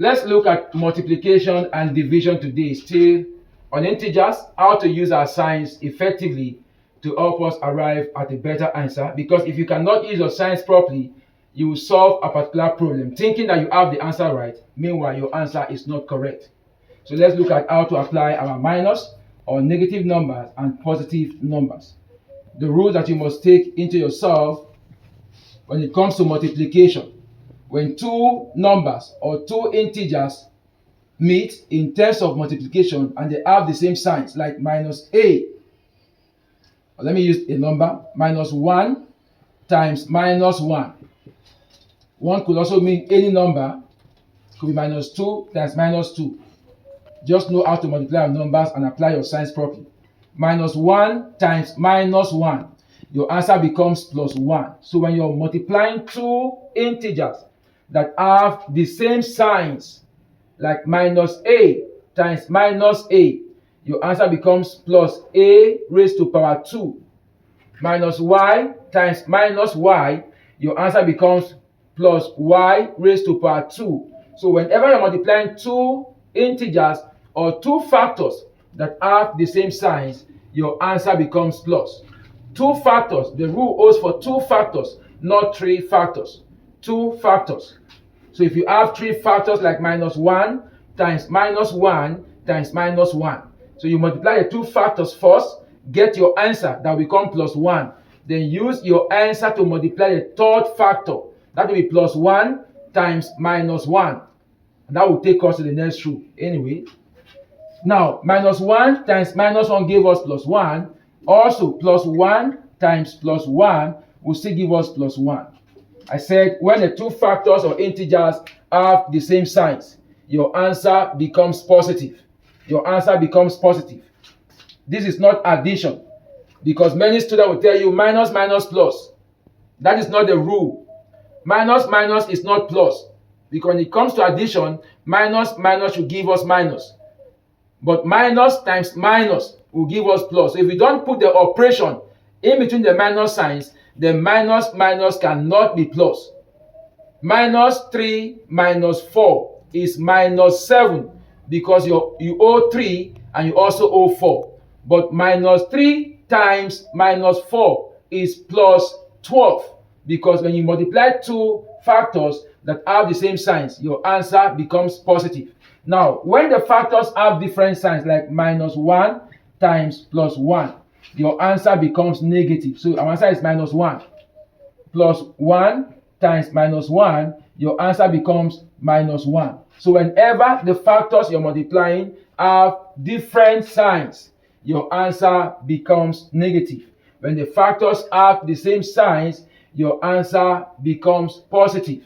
Let's look at multiplication and division today, still on integers, how to use our signs effectively to help us arrive at a better answer. Because if you cannot use your signs properly, you will solve a particular problem thinking that you have the answer right. Meanwhile, your answer is not correct. So let's look at how to apply our minus or negative numbers and positive numbers. The rules that you must take into yourself when it comes to multiplication. When two numbers or two integers meet in terms of multiplication and they have the same signs, like minus a, or let me use a number, minus 1 times minus 1. 1 could also mean any number, could be minus 2 times minus 2. Just know how to multiply your numbers and apply your signs properly. Minus 1 times minus 1, your answer becomes plus 1. So when you're multiplying two integers that have the same signs, like minus a times minus a, your answer becomes plus a raised to power 2. Minus y times minus y, your answer becomes plus y raised to power 2. So whenever you're multiplying two integers or two factors that have the same signs, your answer becomes plus. Two factors, the rule holds for two factors, not three factors. Two factors. So if you have three factors like minus 1 times minus 1 times minus 1. So you multiply the two factors first, get your answer that will become plus 1. Then use your answer to multiply the third factor. That will be plus 1 times minus 1. And that will take us to the next rule. Anyway, now minus 1 times minus 1 gave us plus 1. Also, plus 1 times plus 1 will still give us plus 1. I said when the two factors or integers have the same signs, your answer becomes positive. Your answer becomes positive. This is not addition, because many students will tell you minus minus plus. That is not the rule. Minus minus is not plus, because when it comes to addition, minus minus should give us minus. But minus times minus will give us plus. So if you don't put the operation in between the minus signs, then minus minus cannot be plus. Minus 3 minus 4 is minus 7, because you owe 3 and you also owe 4. But minus 3 times minus 4 is plus 12, because when you multiply two factors that have the same signs, your answer becomes positive. Now, when the factors have different signs, like minus 1 times plus 1, your answer becomes negative. So our answer is minus 1. Plus 1 times minus 1, your answer becomes minus 1. So whenever the factors you're multiplying have different signs, your answer becomes negative. When the factors have the same signs, your answer becomes positive.